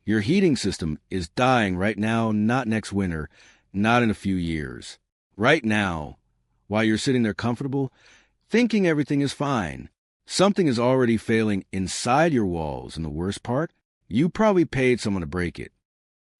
Your heating system is dying right now, not next winter, not in a few years. Right now, while you're sitting there comfortable, thinking everything is fine, something is already failing inside your walls, and the worst part, you probably paid someone to break it.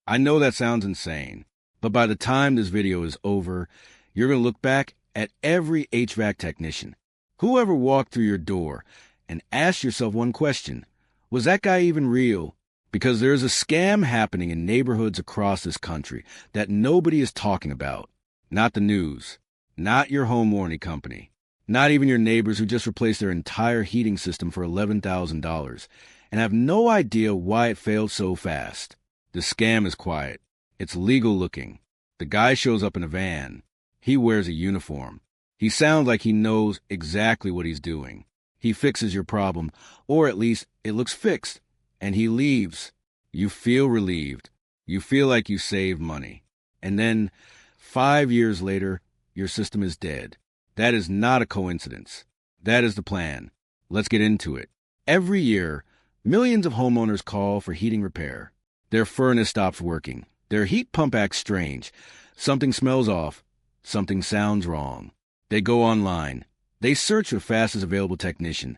I know that sounds insane, but by the time this video is over, you're going to look back at every HVAC technician, whoever walked through your door, and ask yourself one question: was that guy even real? Because there's a scam happening in neighborhoods across this country that nobody is talking about. Not the news, not your home warranty company, not even your neighbors who just replaced their entire heating system for $11,000 and have no idea why it failed so fast. The scam is quiet. It's legal looking. The guy shows up in a van. He wears a uniform. He sounds like he knows exactly what he's doing. He fixes your problem, or at least it looks fixed, and he leaves. You feel relieved. You feel like you saved money. And then, 5 years later, your system is dead. That is not a coincidence. That is the plan. Let's get into it. Every year, millions of homeowners call for heating repair. Their furnace stops working. Their heat pump acts strange. Something smells off. Something sounds wrong. They go online. They search for fastest available technician.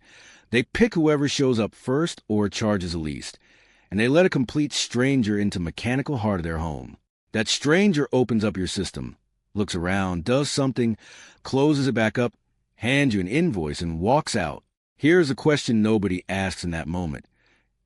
They pick whoever shows up first or charges the least. And they let a complete stranger into the mechanical heart of their home. That stranger opens up your system, looks around, does something, closes it back up, hands you an invoice, and walks out. Here's a question nobody asks in that moment.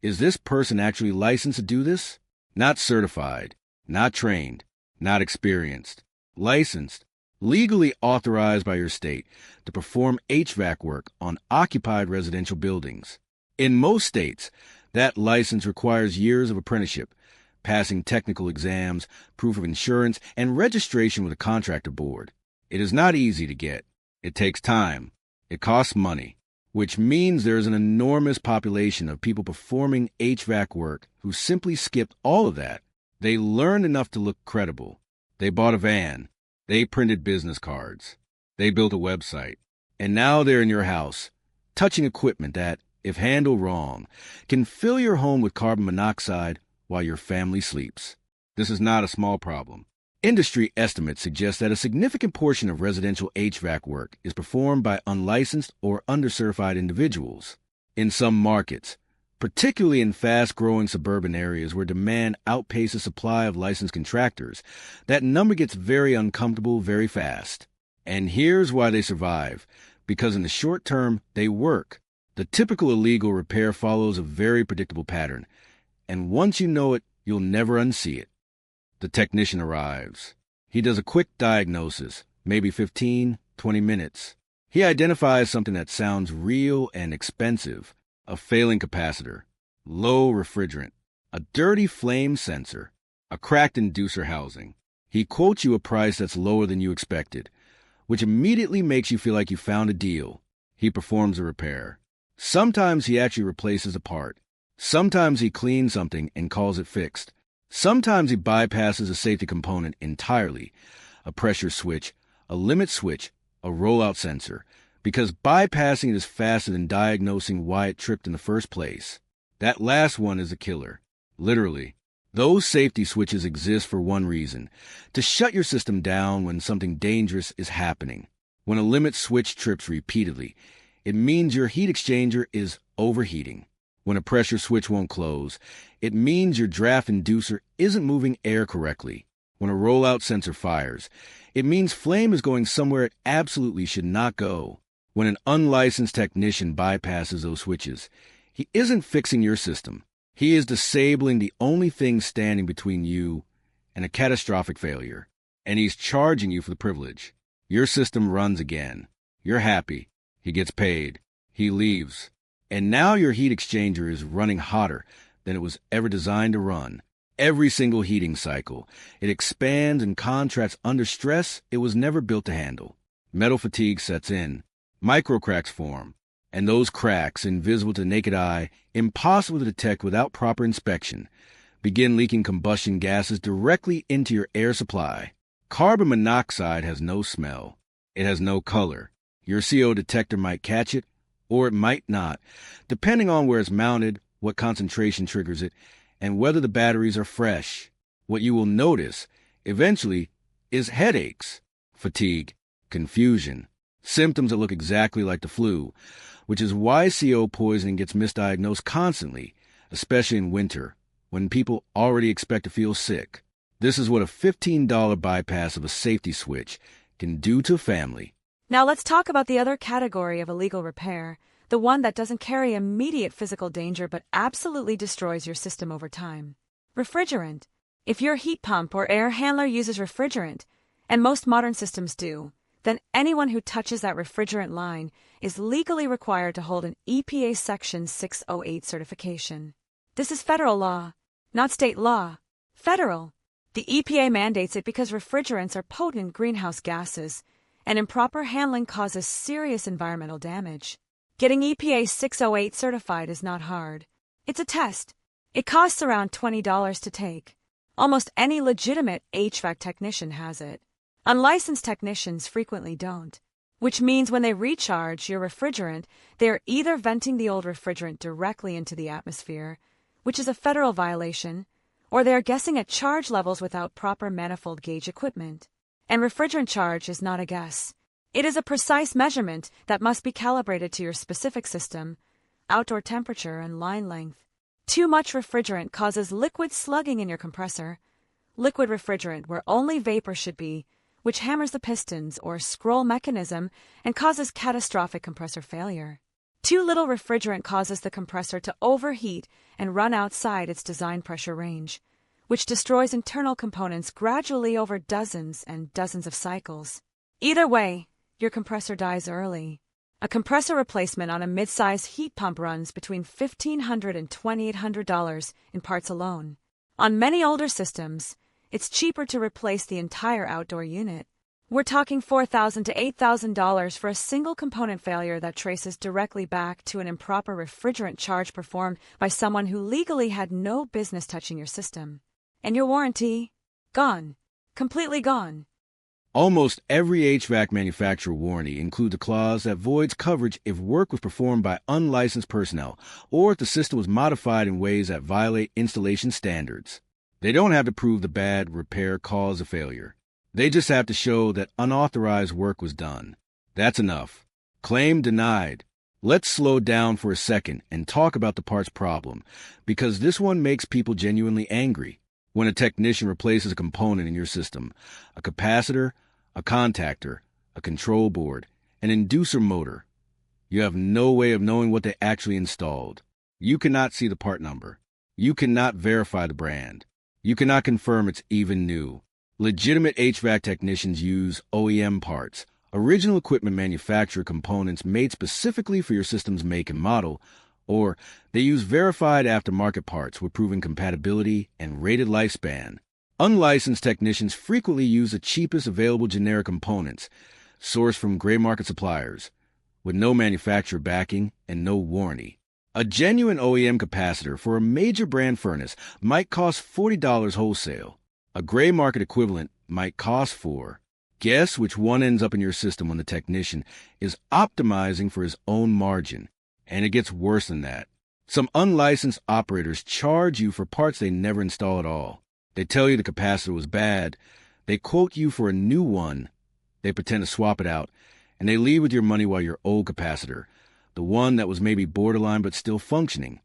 Is this person actually licensed to do this? Not certified, not trained, not experienced. Licensed, legally authorized by your state to perform HVAC work on occupied residential buildings. In most states, that license requires years of apprenticeship, passing technical exams, proof of insurance, and registration with a contractor board. It is not easy to get. It takes time. It costs money, which means there is an enormous population of people performing HVAC work who simply skipped all of that. They learned enough to look credible. They bought a van. They printed business cards. They built a website. And now they're in your house, touching equipment that, if handled wrong, can fill your home with carbon monoxide while your family sleeps. This is not a small problem. Industry estimates suggest that a significant portion of residential HVAC work is performed by unlicensed or undercertified individuals. In some markets, particularly in fast-growing suburban areas where demand outpaces supply of licensed contractors, that number gets very uncomfortable very fast. And here's why they survive. Because in the short term, they work. The typical illegal repair follows a very predictable pattern, and once you know it, you'll never unsee it. The technician arrives. He does a quick diagnosis, maybe 15, 20 minutes. He identifies something that sounds real and expensive: a failing capacitor, low refrigerant, a dirty flame sensor, a cracked inducer housing. He quotes you a price that's lower than you expected, which immediately makes you feel like you found a deal. He performs a repair. Sometimes he actually replaces a part. Sometimes he cleans something and calls it fixed. Sometimes he bypasses a safety component entirely, a pressure switch, a limit switch, a rollout sensor, because bypassing it is faster than diagnosing why it tripped in the first place. That last one is a killer. Literally. Those safety switches exist for one reason: to shut your system down when something dangerous is happening. When a limit switch trips repeatedly, it means your heat exchanger is overheating. When a pressure switch won't close, it means your draft inducer isn't moving air correctly. When a rollout sensor fires, it means flame is going somewhere it absolutely should not go. When an unlicensed technician bypasses those switches, he isn't fixing your system. He is disabling the only thing standing between you and a catastrophic failure. And he's charging you for the privilege. Your system runs again. You're happy. He gets paid. He leaves. And now your heat exchanger is running hotter than it was ever designed to run. Every single heating cycle, it expands and contracts under stress it was never built to handle. Metal fatigue sets in. Microcracks form. And those cracks, invisible to the naked eye, impossible to detect without proper inspection, begin leaking combustion gases directly into your air supply. Carbon monoxide has no smell. It has no color. Your CO detector might catch it, or it might not, depending on where it's mounted, what concentration triggers it, and whether the batteries are fresh. What you will notice, eventually, is headaches, fatigue, confusion, symptoms that look exactly like the flu, which is why CO poisoning gets misdiagnosed constantly, especially in winter, when people already expect to feel sick. This is what a $15 bypass of a safety switch can do to a family. Now let's talk about the other category of illegal repair, the one that doesn't carry immediate physical danger but absolutely destroys your system over time. Refrigerant. If your heat pump or air handler uses refrigerant, and most modern systems do, then anyone who touches that refrigerant line is legally required to hold an EPA Section 608 certification. This is federal law, not state law. Federal. The EPA mandates it because refrigerants are potent greenhouse gases, and improper handling causes serious environmental damage. Getting EPA 608 certified is not hard. It's a test. It costs around $20 to take. Almost any legitimate HVAC technician has it. Unlicensed technicians frequently don't, which means when they recharge your refrigerant, they are either venting the old refrigerant directly into the atmosphere, which is a federal violation, or they are guessing at charge levels without proper manifold gauge equipment. And refrigerant charge is not a guess. It is a precise measurement that must be calibrated to your specific system, outdoor temperature, and line length. Too much refrigerant causes liquid slugging in your compressor, liquid refrigerant where only vapor should be, which hammers the pistons or scroll mechanism and causes catastrophic compressor failure. Too little refrigerant causes the compressor to overheat and run outside its design pressure range, which destroys internal components gradually over dozens and dozens of cycles. Either way, your compressor dies early. A compressor replacement on a mid-size heat pump runs between $1,500 and $2,800 in parts alone. On many older systems, it's cheaper to replace the entire outdoor unit. We're talking $4,000 to $8,000 for a single component failure that traces directly back to an improper refrigerant charge performed by someone who legally had no business touching your system. And your warranty? Gone. Completely gone. Almost every HVAC manufacturer warranty includes a clause that voids coverage if work was performed by unlicensed personnel or if the system was modified in ways that violate installation standards. They don't have to prove the bad repair caused a failure. They just have to show that unauthorized work was done. That's enough. Claim denied. Let's slow down for a second and talk about the parts problem, because this one makes people genuinely angry. When a technician replaces a component in your system, a capacitor, a contactor, a control board, an inducer motor, you have no way of knowing what they actually installed. You cannot see the part number. You cannot verify the brand. You cannot confirm it's even new. Legitimate HVAC technicians use OEM parts, original equipment manufacturer components made specifically for your system's make and model, or they use verified aftermarket parts with proven compatibility and rated lifespan. Unlicensed technicians frequently use the cheapest available generic components, sourced from gray market suppliers, with no manufacturer backing and no warranty. A genuine OEM capacitor for a major brand furnace might cost $40 wholesale. A gray market equivalent might cost $4. Guess which one ends up in your system when the technician is optimizing for his own margin. And it gets worse than that. Some unlicensed operators charge you for parts they never install at all. They tell you the capacitor was bad. They quote you for a new one. They pretend to swap it out. And they leave with your money while your old capacitor, the one that was maybe borderline but still functioning,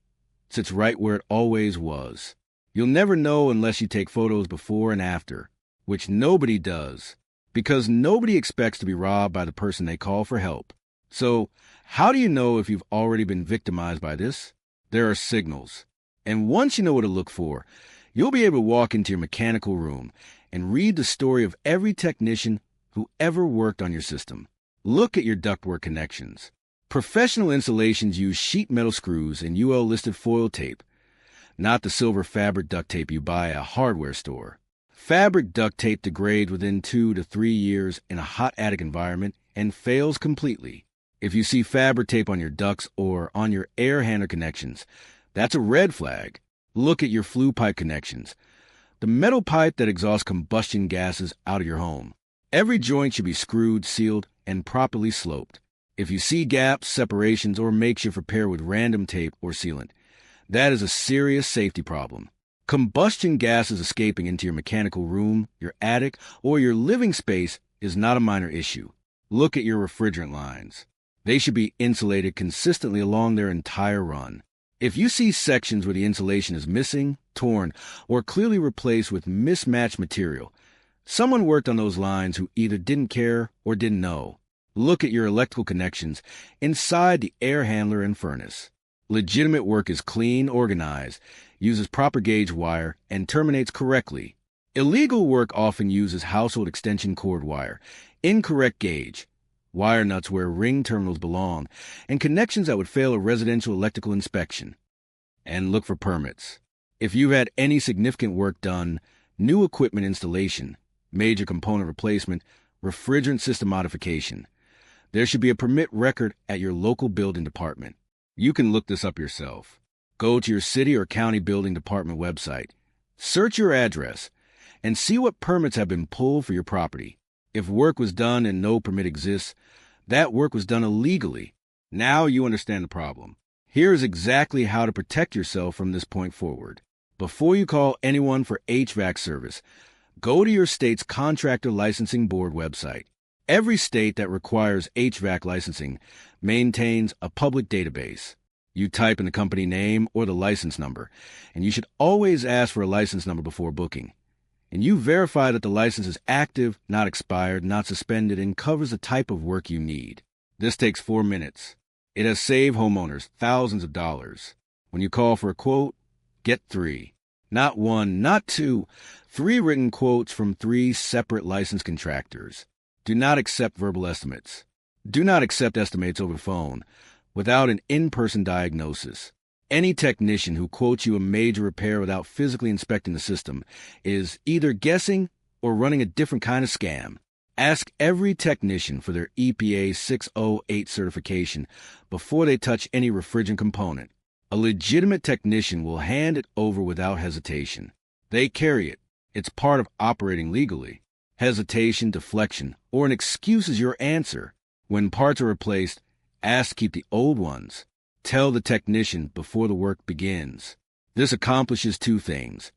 sits right where it always was. You'll never know unless you take photos before and after, which nobody does, because nobody expects to be robbed by the person they call for help. So, how do you know if you've already been victimized by this? There are signals. And once you know what to look for, you'll be able to walk into your mechanical room and read the story of every technician who ever worked on your system. Look at your ductwork connections. Professional installations use sheet metal screws and UL-listed foil tape, not the silver fabric duct tape you buy at a hardware store. Fabric duct tape degrades within 2 to 3 years in a hot attic environment and fails completely. If you see fabric tape on your ducts or on your air handler connections, that's a red flag. Look at your flue pipe connections, the metal pipe that exhausts combustion gases out of your home. Every joint should be screwed, sealed, and properly sloped. If you see gaps, separations, or makeshift repair with random tape or sealant, that is a serious safety problem. Combustion gases escaping into your mechanical room, your attic, or your living space is not a minor issue. Look at your refrigerant lines. They should be insulated consistently along their entire run. If you see sections where the insulation is missing, torn, or clearly replaced with mismatched material, someone worked on those lines who either didn't care or didn't know. Look at your electrical connections inside the air handler and furnace. Legitimate work is clean, organized, uses proper gauge wire, and terminates correctly. Illegal work often uses household extension cord wire, incorrect gauge, wire nuts where ring terminals belong, and connections that would fail a residential electrical inspection. And look for permits. If you've had any significant work done, new equipment installation, major component replacement, refrigerant system modification, there should be a permit record at your local building department. You can look this up yourself. Go to your city or county building department website, search your address, and see what permits have been pulled for your property. If work was done and no permit exists, that work was done illegally. Now you understand the problem. Here is exactly how to protect yourself from this point forward. Before you call anyone for HVAC service, go to your state's Contractor Licensing Board website. Every state that requires HVAC licensing maintains a public database. You type in the company name or the license number, and you should always ask for a license number before booking. And you verify that the license is active, not expired, not suspended, and covers the type of work you need. This takes 4 minutes. It has saved homeowners thousands of dollars. When you call for a quote, get 3. Not 1, not 2, 3 written quotes from 3 separate licensed contractors. Do not accept verbal estimates. Do not accept estimates over the phone without an in-person diagnosis. Any technician who quotes you a major repair without physically inspecting the system is either guessing or running a different kind of scam. Ask every technician for their EPA 608 certification before they touch any refrigerant component. A legitimate technician will hand it over without hesitation. They carry it. It's part of operating legally. Hesitation, deflection, or an excuse is your answer. When parts are replaced, ask to keep the old ones. Tell the technician before the work begins. This accomplishes 2 things.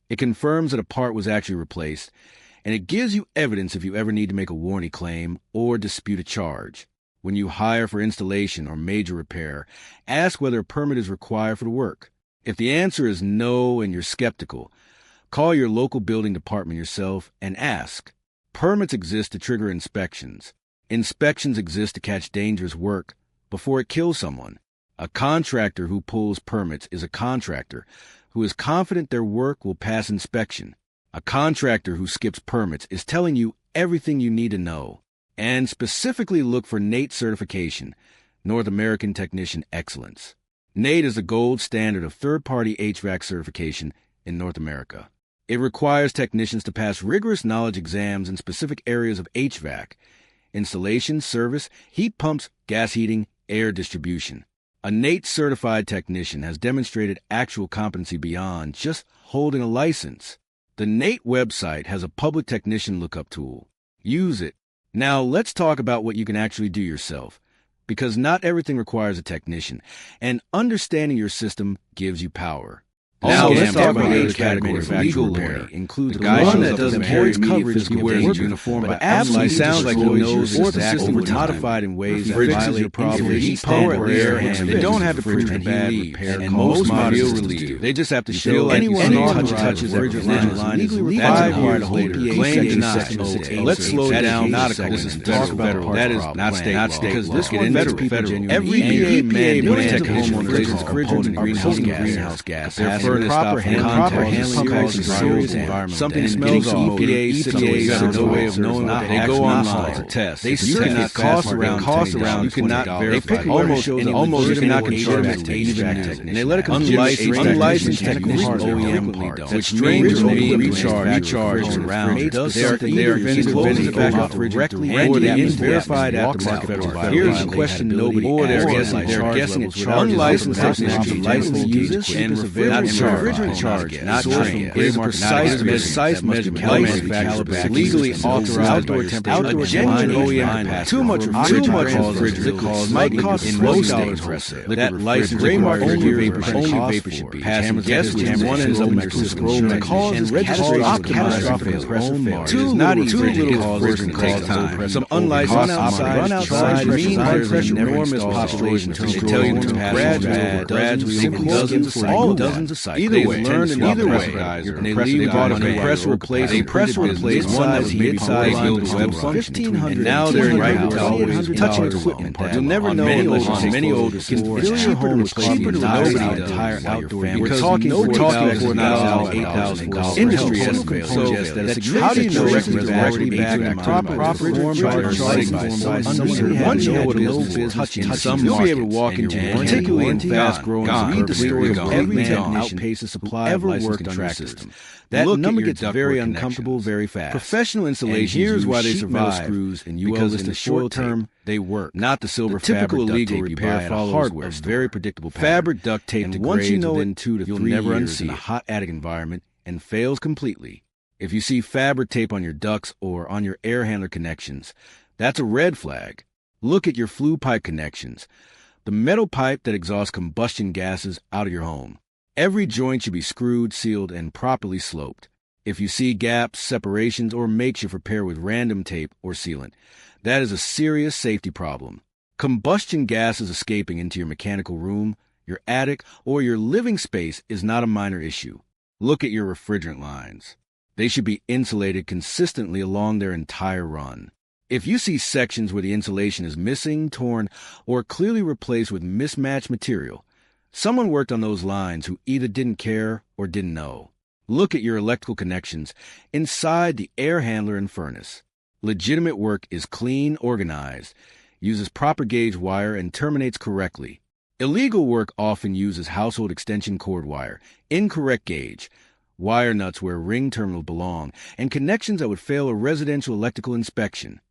It confirms that a part was actually replaced, and it gives you evidence if you ever need to make a warranty claim or dispute a charge. When you hire for installation or major repair, ask whether a permit is required for the work. If the answer is no and you're skeptical, call your local building department yourself and ask. Permits exist to trigger inspections. Inspections exist to catch dangerous work before it kills someone. A contractor who pulls permits is a contractor who is confident their work will pass inspection. A contractor who skips permits is telling you everything you need to know. And specifically look for NATE certification, North American Technician Excellence. NATE is the gold standard of third-party HVAC certification in North America. It requires technicians to pass rigorous knowledge exams in specific areas of HVAC, installation, service, heat pumps, gas heating, air distribution. A NATE-certified technician has demonstrated actual competency beyond just holding a license. The NATE website has a public technician lookup tool. Use it. Now let's talk about what you can actually do yourself, because not everything requires a technician, and understanding your system gives you power. Now let's talk about the category of legal repair. Includes the one that doesn't carry coverage, he wears a uniform, but absolutely sounds like he knows or the system was modified in ways that violate your problem. Heat pump or air handling. They don't have to prove the bad repair. And most modern systems do. They just have to show anyone touches that refrigerant line is legally required to hold claim to. Let's slow it down. This is federal. That is not state, because this one federal. Every EPA mandates homeowners refrigerant greenhouse gas. Proper handling causes serious environmental something smells off. EPA has no way of knowing what they go online to test. They cannot cost around. You cannot verify. Almost you cannot control HVAC, and they let it unlicensed technicians OEM parts, which strangers may recharge around. They are vendors back directly or they verified aftermarket federal violation. Here's a question nobody. Or they're guessing at unlicensed technicians licensed users and charge, not trained. It is a precise measurement, legally authorized outdoor temperature, a genuine OEM. Too much refrigerant causes might cost in low states. That license gray mark only vapor should be. Passing guests with one enrollment scroll that calls and registers catastrophic failure. Too little causes can take time. Some unlicensed outside mean there's an enormous population. They tell you to pass dozens of sites. Either way, and they leave bought a press replace one that was mid-size built web function. And now they're right touching equipment that you'll never know many older stores. It's cheaper to nobody entire outdoor family. We're talking $8,000. Industry estimates suggest that how do you know records are already back in proper form by someone once you had no business in some you'll be able to walk into particularly in fast-growing read the story of every technician outpaces supply ever worked on your system. That number gets very uncomfortable very fast. Professional installation here's why they survive screws and because in the short term they work. Not the silver typical legal repair follows hardware very predictable fabric duct tape and once you know within 2 to 3 years in a hot attic environment and fails completely. If you see fabric tape on your ducts or on your air handler connections, that's a red flag. Look at your flue pipe connections, the metal pipe that exhausts combustion gases out of your home. Every joint should be screwed, sealed, and properly sloped. If you see gaps, separations, or makeshift repair with random tape or sealant, that is a serious safety problem. Combustion gases escaping into your mechanical room, your attic, or your living space is not a minor issue. Look at your refrigerant lines. They should be insulated consistently along their entire run. If you see sections where the insulation is missing, torn, or clearly replaced with mismatched material, someone worked on those lines who either didn't care or didn't know. Look at your electrical connections inside the air handler and furnace. Legitimate work is clean, organized, uses proper gauge wire, and terminates correctly. Illegal work often uses household extension cord wire, incorrect gauge, wire nuts where ring terminals belong, and connections that would fail a residential electrical inspection.